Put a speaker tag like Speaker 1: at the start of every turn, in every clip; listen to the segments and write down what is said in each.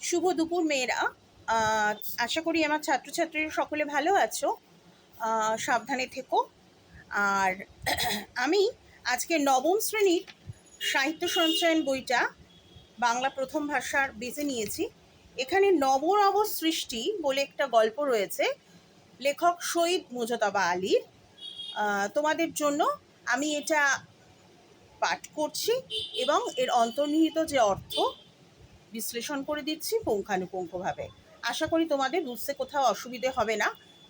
Speaker 1: শুভ দুপুর মেয়েরা। আশা করি আমার ছাত্রছাত্রীরা সকলে ভালো আছো, সাবধানে থেকো। আর আমি আজকে নবম শ্রেণীর সাহিত্য সঞ্চয়ন বইটা বাংলা প্রথম ভাষার বেছে নিয়েছি। এখানে নবনব সৃষ্টি বলে একটা গল্প রয়েছে, লেখক শহীদ মুজতবা আলীর। তোমাদের জন্য আমি এটা পাঠ করছি এবং এর অন্তর্নিহিত যে অর্থ বিশ্লেষণ করে দিচ্ছি পুঙ্খানুপুঙ্খভাবে। আশা করি তোমাদের বুঝতে কোথাও অসুবিধে হবে না।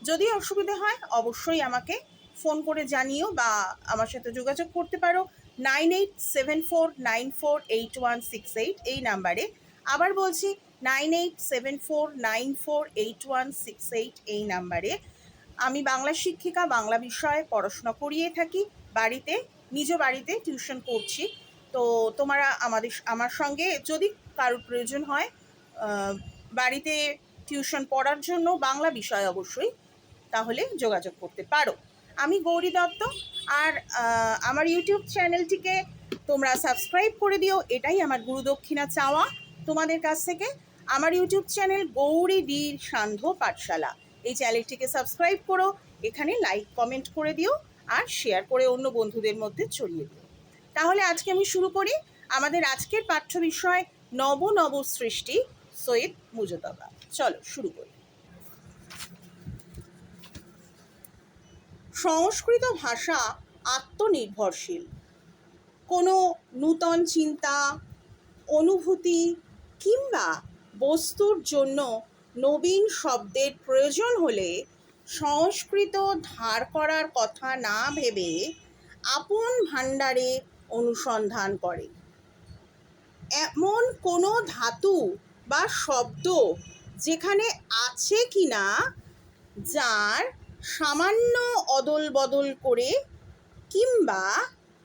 Speaker 1: যদি অসুবিধে হয় অবশ্যই আমাকে ফোন করে জানিও বা আমার সাথে যোগাযোগ করতে পারো 9874948168 এই নাম্বারে। আবার বলছি 9874948168 এই নাম্বারে। আমি বাংলা শিক্ষিকা, বাংলা বিষয়ে পড়াশোনা করিয়ে থাকি বাড়িতে, নিজ বাড়িতে টিউশন করছি। তো তোমরা আমার সঙ্গে যদি কারোর প্রয়োজন হয় বাড়িতে টিউশন পড়ার জন্য বাংলা বিষয় অবশ্যই, তাহলে যোগাযোগ করতে পারো। আমি গৌরী দত্ত। আর আমার ইউটিউব চ্যানেলটিকে তোমরা সাবস্ক্রাইব করে দিও, এটাই আমার গুরুদক্ষিণা চাওয়া তোমাদের কাছ থেকে। আমার ইউটিউব চ্যানেল গৌরী ডীর সান্ধ্য পাঠশালা, এই চ্যানেলটিকে সাবস্ক্রাইব করো, এখানে লাইক কমেন্ট করে দিও আর শেয়ার করে অন্য বন্ধুদের মধ্যে ছড়িয়ে দিও। তাহলে আজকে আমি শুরু করি। আমাদের আজকের পাঠ্য বিষয় নবনব সৃষ্টি, সৈয়দ মুজতবা। চলো শুরু করি। সংস্কৃত ভাষা আত্মনির্ভরশীল। কোনো নূতন চিন্তা, অনুভূতি কিংবা বস্তুর জন্য নবীন শব্দের প্রয়োজন হলে সংস্কৃত ধার করার কথা না ভেবে আপন ভাণ্ডারে অনুসন্ধান করে। এমন কোনো ধাতু বা শব্দ যেখানে আছে কিনা যার সামান্য অদল বদল করে কিংবা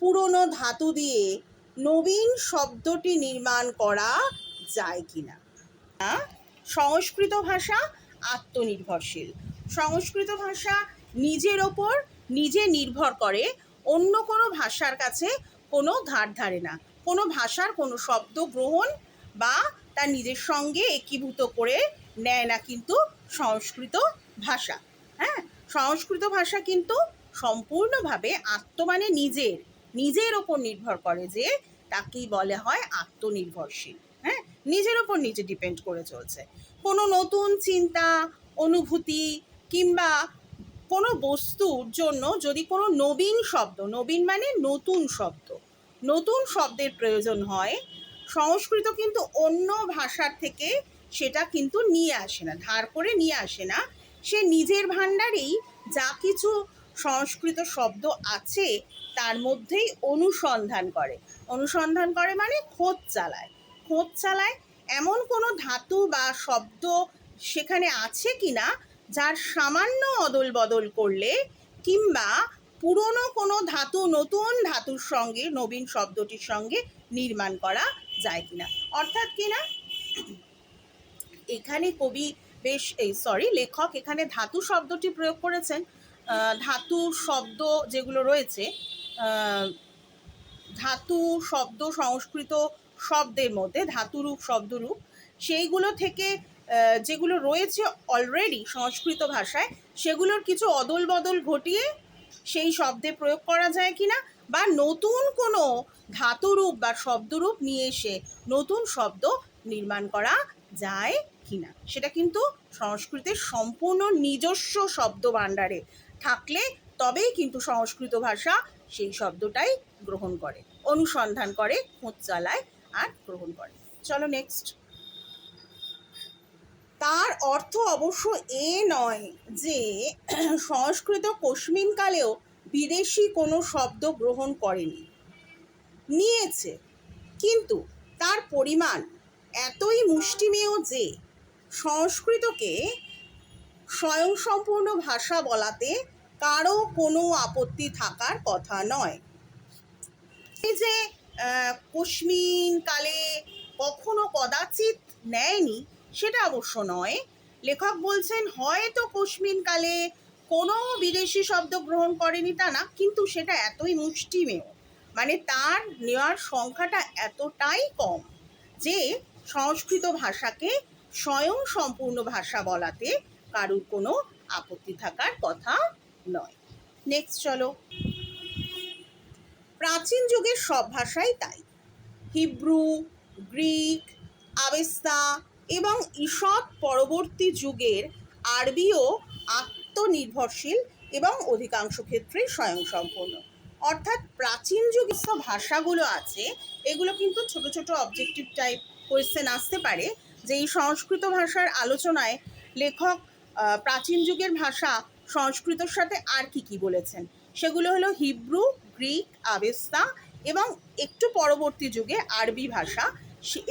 Speaker 1: পুরনো ধাতু দিয়ে নবীন শব্দটি নির্মাণ করা যায় কিনা। সংস্কৃত ভাষা আত্মনির্ভরশীল। সংস্কৃত ভাষা নিজের ওপর নিজে নির্ভর করে, অন্য কোনো ভাষার কাছে কোনো ধার ধারে না। কোনো ভাষার কোনো শব্দ গ্রহণ বা তার নিজের সঙ্গে একীভূত করে নেয় না কিন্তু সংস্কৃত ভাষা। হ্যাঁ, সংস্কৃত ভাষা কিন্তু সম্পূর্ণভাবে মানে নিজের ওপর নির্ভর করে, যে তাকেই বলা হয় আত্মনির্ভরশীল। হ্যাঁ, নিজের ওপর নিজে ডিপেন্ড করে চলছে। কোনো নতুন চিন্তা, অনুভূতি কিংবা কোনো বস্তুর জন্য যদি কোনো নবীন শব্দ, নবীন মানে নতুন শব্দ, নতুন শব্দের প্রয়োজন হয়, সংস্কৃত কিন্তু অন্য ভাষার থেকে সেটা কিন্তু নিয়ে আসে না, ধার করে নিয়ে আসে না। সে নিজের ভাণ্ডারেই যা কিছু সংস্কৃত শব্দ আছে তার মধ্যেই অনুসন্ধান করে মানে খোঁজ চালায় এমন কোনো ধাতু বা শব্দ সেখানে আছে কিনা যার সামান্য অদল বদল করলে কিংবা পুরনো কোনো ধাতু নতুন ধাতুর সঙ্গে, নবীন শব্দটির সঙ্গে নির্মাণ করা যায় কিনা। অর্থাৎ কিনা এখানে লেখক এখানে ধাতু শব্দটি প্রয়োগ করেছেন। ধাতু শব্দ যেগুলো রয়েছে, ধাতু শব্দ সংস্কৃত শব্দের মধ্যে ধাতুরূপ শব্দরূপ, সেইগুলো থেকে যেগুলো রয়েছে অলরেডি সংস্কৃত ভাষায়, সেগুলোর কিছু অদল বদল ঘটিয়ে সেই শব্দে প্রয়োগ করা যায় কিনা, বা নতুন কোনো ধাতুরূপ বা শব্দরূপ নিয়ে এসে নতুন শব্দ নির্মাণ করা যায় কিনা, সেটা কিন্তু সংস্কৃতের সম্পূর্ণ নিজস্ব শব্দ ভাণ্ডারে থাকলে তবেই কিন্তু সংস্কৃত ভাষা সেই শব্দটাই গ্রহণ করে, অনুসন্ধান করে, খোঁজ চালায় আর গ্রহণ করে। চলো নেক্সট। তার অর্থ অবশ্য এ নয় যে সংস্কৃত কোশমিনকালেও বিদেশি কোনো শব্দ গ্রহণ করেনি, নিয়েছে, কিন্তু তার পরিমাণ এতই মুষ্টিমেয় যে সংস্কৃতকে স্বয়ংসম্পূর্ণ ভাষা বলাতে কারো কোনো আপত্তি থাকার কথা নয়। এই যে কোশমিন কালে কখনো কদাচিৎ নেয়নি সেটা অবশ্য নয়। লেখক বলছেন হয়তো কোশমিন কালে কোনো বিদেশি শব্দ গ্রহণ করেনি তা না, কিন্তু সেটা এতই মুষ্টিমেয়, মানে তার নেওয়ার সংখ্যাটা এতটাই কম যে সংস্কৃত ভাষাকে স্বয়ং সম্পূর্ণ ভাষা বলাতে কারুর কোনো আপত্তি থাকার কথা নয়। নেক্সট চলো। প্রাচীন যুগের সব ভাষাই তাই। হিব্রু, গ্রিক, আবেস্তা এবং ঈষৎ পরবর্তী যুগের আরবিও আত্মনির্ভরশীল এবং অধিকাংশ ক্ষেত্রেই স্বয়ংসম্পূর্ণ। অর্থাৎ প্রাচীন যুগের সব ভাষাগুলো আছে, এগুলো কিন্তু ছোট ছোট অবজেক্টিভ টাইপ কোয়েশ্চেন আসতে পারে যে এই সংস্কৃত ভাষার আলোচনায় লেখক প্রাচীন যুগের ভাষা সংস্কৃতর সাথে আর কি কি বলেছেন। সেগুলো হলো হিব্রু, গ্রিক, আবেস্তা এবং একটু পরবর্তী যুগে আরবি ভাষা।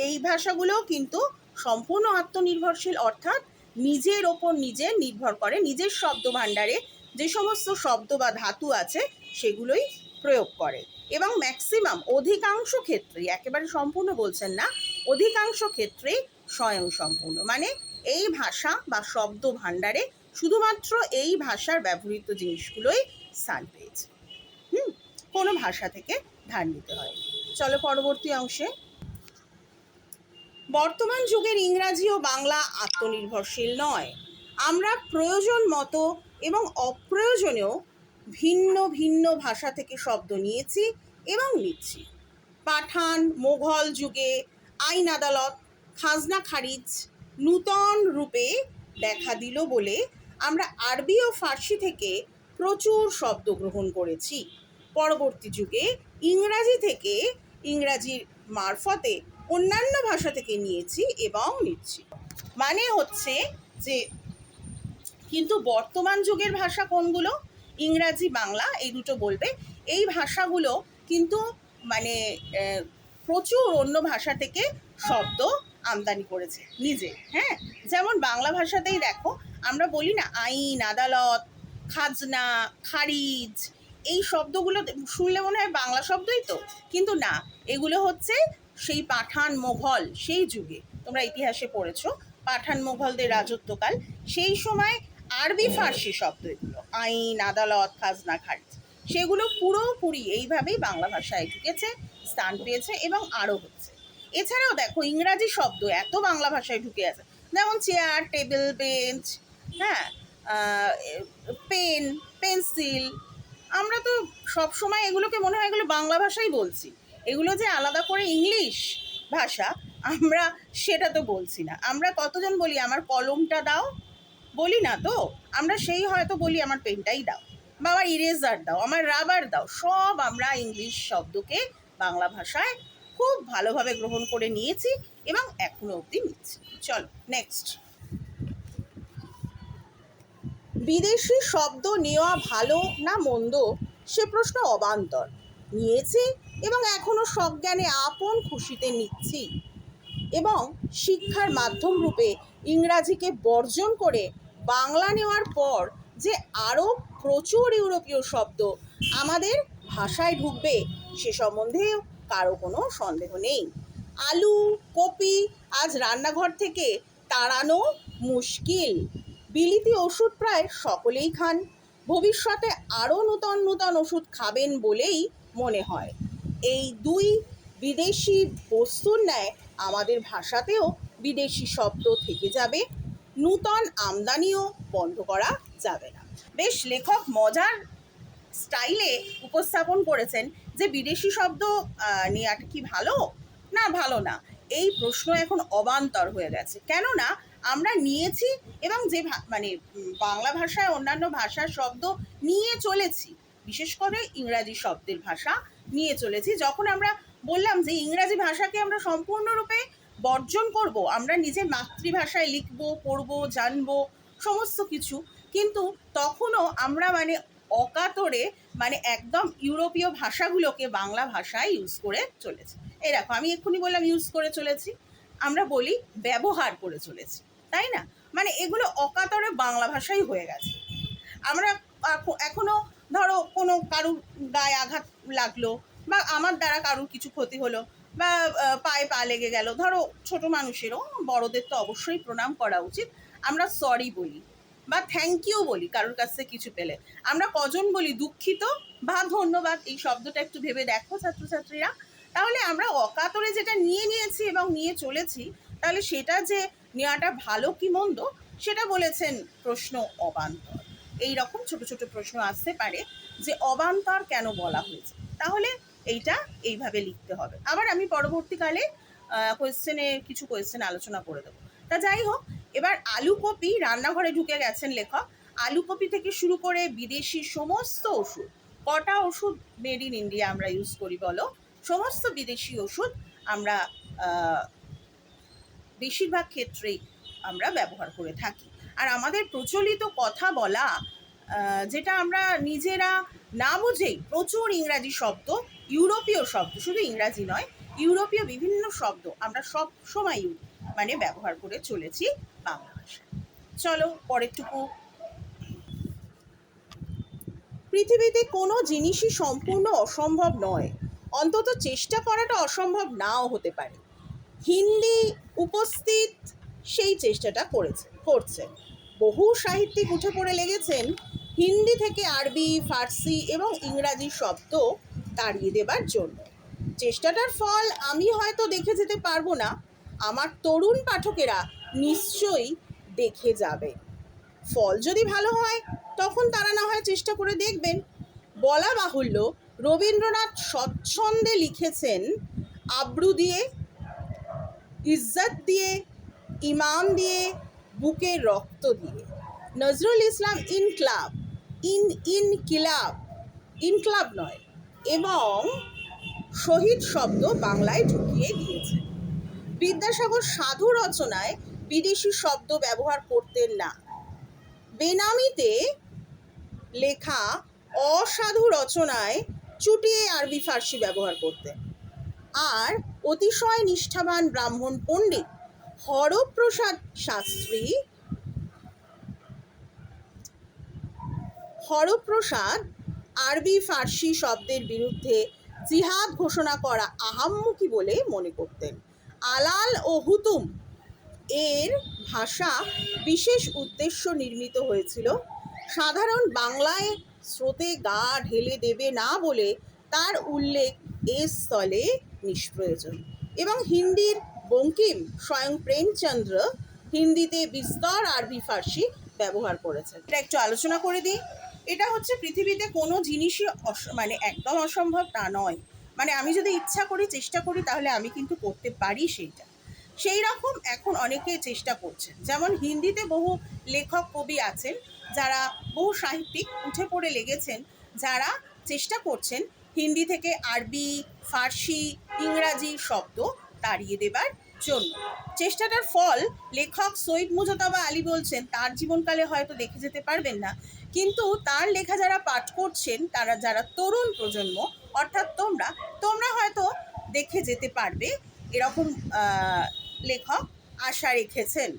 Speaker 1: এই ভাষাগুলোও কিন্তু সম্পূর্ণ আত্মনির্ভরশীল, অর্থাৎ নিজের ওপর নিজে নির্ভর করে, নিজের শব্দ ভাণ্ডারে যে সমস্ত শব্দ বা ধাতু আছে সেগুলোই প্রয়োগ করে এবং ম্যাক্সিমাম অধিকাংশ ক্ষেত্রেই, একেবারে সম্পূর্ণ বলছেন না, অধিকাংশ ক্ষেত্রেই স্বয়ংসম্পূর্ণ। মানে এই ভাষা বা শব্দ ভাণ্ডারে শুধুমাত্র এই ভাষার ব্যবহৃত জিনিসগুলোই স্থান পেয়েছে, কোনো ভাষা থেকে ধার নিতে হয়। চলো পরবর্তী অংশে। বর্তমান যুগের ইংরাজি ও বাংলা আত্মনির্ভরশীল নয়। আমরা প্রয়োজন মতো এবং অপ্রয়োজনেও ভিন্ন ভিন্ন ভাষা থেকে শব্দ নিয়েছি এবং নিচ্ছি। পাঠান, মোঘল যুগে আইন আদালত, খাজনা খারিজ নূতন রূপে দেখা দিল বলে আমরা আরবি ও ফার্সি থেকে প্রচুর শব্দ গ্রহণ করেছি। পরবর্তী যুগে ইংরাজি থেকে, ইংরাজির মারফতে অন্যান্য ভাষা থেকে নিয়েছি এবং নিচ্ছি। মানে হচ্ছে যে কিন্তু বর্তমান যুগের ভাষা কোনগুলো? ইংরাজি, বাংলা, এই দুটো বলবে। এই ভাষাগুলো কিন্তু মানে প্রচুর অন্য ভাষা থেকে শব্দ আমদানি করেছে নিজে। হ্যাঁ, যেমন বাংলা ভাষাতেই দেখো আমরা বলি না আইন আদালত, খাজনা খারিজ, এই শব্দগুলো শুনলে মনে হয় বাংলা শব্দই তো, কিন্তু না, এগুলো হচ্ছে সেই পাঠান মোঘল সেই যুগে, তোমরা ইতিহাসে পড়েছো পাঠান মোঘলদের রাজত্বকাল, সেই সময় আরবি ফার্সি শব্দ এগুলো, আইন আদালত খাজনা খারিজ, সেগুলো পুরোপুরি এইভাবেই বাংলা ভাষায় ঢুকেছে, স্থান পেয়েছে এবং আরও হচ্ছে। এছাড়াও দেখো ইংরাজি শব্দ এত বাংলা ভাষায় ঢুকে আছে, যেমন চেয়ার, টেবিল, বেঞ্চ, হ্যাঁ, পেন, পেন্সিল। আমরা তো সব সময় এগুলোকে মনে হয় এগুলো বাংলা ভাষাই বলছি, এগুলো যে আলাদা করে ইংলিশ ভাষা আমরা সেটা তো বলছি না। আমরা কতজন বলি আমার কলমটা দাও, বলি না তো, আমরা সেই হয়তো বলি আমার পেনটাই দাও, বা আমার ইরেজার দাও, আমার রাবার দাও, সব আমরা ইংলিশ শব্দকে বাংলা ভাষায় খুব ভালোভাবে গ্রহণ করে নিয়েছি এবং এখনো অবধি নিচ্ছি। চলো নেক্সট। বিদেশি শব্দ নেওয়া ভালো না মন্দ সে প্রশ্ন অবান্তর। নিয়েছি এবং এখনো সজ্ঞানে আপন খুশিতে নিচ্ছি এবং শিক্ষার মাধ্যম রূপে ইংরাজিকে বর্জন করে বাংলা নেওয়ার পর যে আরও প্রচুর ইউরোপীয় শব্দ আমাদের ভাষায় ঢুকবে সে সম্বন্ধেও কারো কোনো সন্দেহ নেই। আলু, কপি আজ রান্নাঘর থেকে তাড়ানো মুশকিল। বিলিতি ওষুধ প্রায় সকলেই খান। ভবিষ্যতে আরও নূতন নূতন ওষুধ খাবেন বলেই মনে হয়। এই দুই বিদেশি বস্তুর ন্যায় আমাদের ভাষাতেও বিদেশি শব্দ থেকে যাবে, নূতন আমদানিও বন্ধ করা যাবে না। বেশ লেখক মজার স্টাইলে উপস্থাপন করেছেন যে বিদেশি শব্দ নেওয়াটা কি ভালো না ভালো না, এই প্রশ্ন এখন অবান্তর হয়ে গেছে। কেননা আমরা নিয়েছি এবং যে মানে বাংলা ভাষায় অন্যান্য ভাষার শব্দ নিয়ে চলেছি, বিশেষ করে ইংরাজি শব্দের ভাষা নিয়ে চলেছি। যখন আমরা বললাম যে ইংরাজি ভাষাকে আমরা সম্পূর্ণরূপে বর্জন করব, আমরা নিজের মাতৃভাষায় লিখবো, পড়বো, জানবো সমস্ত কিছু, কিন্তু তখনও আমরা মানে অকাতরে মানে একদম ইউরোপীয় ভাষাগুলোকে বাংলা ভাষায় ইউজ করে চলেছি। এই দেখো আমি এক্ষুনি বললাম ইউজ করে চলেছি, আমরা বলি ব্যবহার করে চলেছি, তাই না? মানে এগুলো অকাতরে বাংলা ভাষাই হয়ে গেছে। আমরা এখনও ধরো কোনো কারুর গায়ে আঘাত লাগলো বা আমার দ্বারা কারুর কিছু ক্ষতি হলো বা পায়ে পা লেগে গেল, ধরো ছোট মানুষেরও, বড়দের তো অবশ্যই প্রণাম করা উচিত, আমরা সরি বলি বা থ্যাংক ইউ বলি কারোর কাছ থেকে কিছু পেলে। আমরা কজন বলি দুঃখিত বা ধন্যবাদ, এই শব্দটা একটু ভেবে দেখো ছাত্রছাত্রীরা। তাহলে আমরা অকাতরে যেটা নিয়েছি এবং নিয়ে চলেছি, তাহলে সেটা যে নেওয়াটা ভালো কি মন্দ সেটা বলেছেন প্রশ্ন অবান্তর। এই রকম ছোট ছোট প্রশ্ন আসতে পারে যে অবান্তর কেন বলা হয়েছে, তাহলে এইটা এইভাবে লিখতে হবে। আবার আমি পরবর্তীকালে কিছু কোয়েশ্চেন আলোচনা করে দেবো। তা যাই হোক, এবার আলু কপি, রান্নাঘরে ঢুকে গেছেন লেখক। আলু কপি থেকে শুরু করে বিদেশি সমস্ত ওষুধ, কটা ওষুধ মেড ইন ইন্ডিয়া আমরা ইউজ করি বলো? সমস্ত বিদেশি ওষুধ আমরা বেশিরভাগ ক্ষেত্রেই আমরা ব্যবহার করে থাকি। আর আমাদের প্রচলিত কথা বলা, যেটা আমরা নিজেরা না বুঝেই প্রচুর ইংরাজি শব্দ, ইউরোপীয় শব্দ, শুধু ইংরাজি নয়, ইউরোপীয় বিভিন্ন শব্দ আমরা সব সময় ব্যবহার করে চলেছি বাংলা ভাষায়। চলো পরেরটুকু। পৃথিবীতে কোনো জিনিসই সম্পূর্ণ অসম্ভব নয়, অন্তত চেষ্টা করাটা অসম্ভব নাও হতে পারে। হিন্দি উপস্থিত সেই চেষ্টাটা করছে। বহু সাহিত্যিক উঠে পড়ে লেগেছেন হিন্দি থেকে আরবি, ফার্সি এবং ইংরাজি শব্দ তাড়িয়ে দেবার জন্য। চেষ্টাটার ফল আমি হয়তো দেখে যেতে পারবো না, আমার তরুণ পাঠকেরা নিশ্চয়ই দেখে যাবে। ফল যদি ভালো হয় তখন তারা না হয় চেষ্টা করে দেখবেন। বলা বাহুল্য, রবীন্দ্রনাথ স্বচ্ছন্দে লিখেছেন আব্রু দিয়ে, ইজ্জত দিয়ে, ইমান দিয়ে, বুকের রক্ত দিয়ে। নজরুল ইসলাম ইনক্লাব নয় এবং শহীদ শব্দ বাংলায় ঢুকিয়ে দিয়েছেন। বিদ্যাসাগর সাধু রচনায় বিদেশি শব্দ ব্যবহার করতেন না। বেনামিতে লেখা অসাধু রচনায় চুটিয়ে আরবি ফার্সি ব্যবহার করতেন। আর অতিশয় নিষ্ঠাবান ব্রাহ্মণ পণ্ডিত হরপ্রসাদ আরবি ফার্সি শব্দের বিরুদ্ধে জিহাদ ঘোষণা করা আহাম্মকি বলে মনে করতেন। আলাল ও হুতুম এর ভাষা বিশেষ উদ্দেশ্য নির্মিত হয়েছিল। সাধারণ বাংলায় স্রোতে গা ঢেলে দেবে না বলে তার উল্লেখ এ স্থলে নিষ্প্রয়োজন। এবং হিন্দির বঙ্কিম স্বয়ং প্রেমচন্দ্র হিন্দিতে বিস্তর আরবি ফার্সি ব্যবহার করেছেন। এটা একটু আলোচনা করে দিই। এটা হচ্ছে পৃথিবীতে কোনো জিনিসই একদম অসম্ভব তা নয়। আমি যদি ইচ্ছা করি, চেষ্টা করি, তাহলে আমি কিন্তু করতে পারি সেইটা। সেই রকম এখন অনেকে চেষ্টা করছেন। যেমন হিন্দিতে বহু লেখক কবি আছেন, যারা বহু সাহিত্যিক উঠে পড়ে লেগেছেন, যারা চেষ্টা করছেন হিন্দি থেকে আরবি, ফার্সি, ইংরাজি শব্দ তাড়িয়ে দেবার জন্য। চেষ্টাটার ফল লেখক সৈয়দ মুজতবা আলী বলছেন তার জীবনকালে হয়তো দেখে যেতে পারবেন না, কিন্তু তার লেখা যারা পাঠ করছেন, তারা যারা তরুণ প্রজন্ম, অর্থাৎ তোমরা হয়তো দেখে যেতে পারবে, এরকম লেখক আশা রেখেছেন।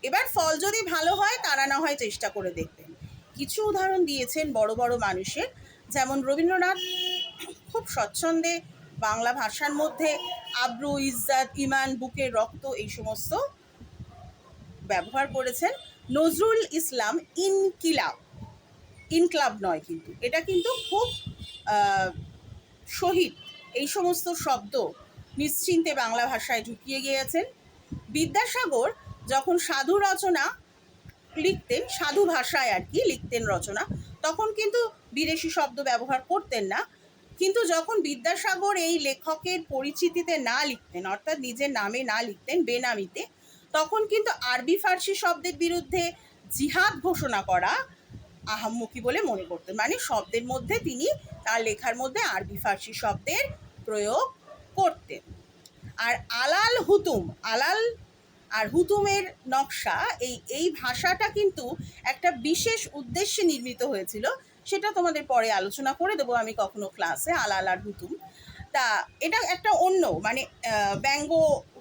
Speaker 1: এবার ফল যদি ভালো হয় তারা না হয় চেষ্টা করে দেখবেন। কিছু উদাহরণ দিয়েছেন বড় বড় মানুষের, যেমন রবীন্দ্রনাথ খুব স্বচ্ছন্দে বাংলা ভাষার মধ্যে আব্রু, ইজ্জত, ইমান, বুকের রক্ত এই সমস্ত ব্যবহার করেছেন। নজরুল ইসলাম ইনক্লাব নয়, কিন্তু এটা কিন্তু খুব শহীদ এই সমস্ত শব্দ নিশ্চিন্তে বাংলা ভাষায় ঢুকিয়ে গিয়েছেন। বিদ্যাসাগর যখন সাধু রচনা লিখতেন, সাধু ভাষায় লিখতেন রচনা, তখন কিন্তু বিদেশি শব্দ ব্যবহার করতেন না। কিন্তু যখন বিদ্যাসাগর এই লেখকের পরিচিতিতে না লিখতেন, অর্থাৎ নিজের নামে না লিখতেন, বেনামিতে, তখন কিন্তু আরবি ফার্সি শব্দের বিরুদ্ধে জিহাদ ঘোষণা করা আহাম্মকি বলে মনে করতেন। শব্দের মধ্যে তিনি তার লেখার মধ্যে আরবি ফার্সি শব্দের প্রয়োগ করতেন। আর আলাল আর হুতুমের নকশা, এই ভাষাটা কিন্তু একটা বিশেষ উদ্দেশ্যে নির্মিত হয়েছিল। সেটা তোমাদের পরে আলোচনা করে দেবো আমি কখনো ক্লাসে, আলাল আর হুতুম। তা এটা একটা অন্য ব্যঙ্গ,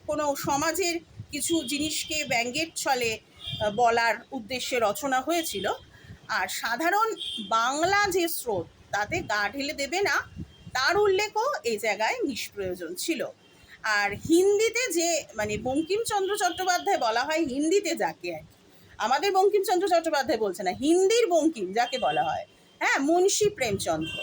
Speaker 1: কোনো সমাজের কিছু জিনিসকে ব্যঙ্গের ছলে বলার উদ্দেশ্যে রচনা হয়েছিল। আর সাধারণ বাংলা যে স্রোত, তাতে গা ঢেলে দেবে না, তার উল্লেখও এই জায়গায় নিষ্প্রয়োজন ছিল। আর হিন্দিতে যে বঙ্কিমচন্দ্র চট্টোপাধ্যায় বলা হয়, হিন্দিতে যাকে আমাদের বঙ্কিমচন্দ্র চট্টোপাধ্যায় বলছে না, হিন্দির বঙ্কিম যাকে বলা হয়, মুন্সী প্রেমচন্দ্র,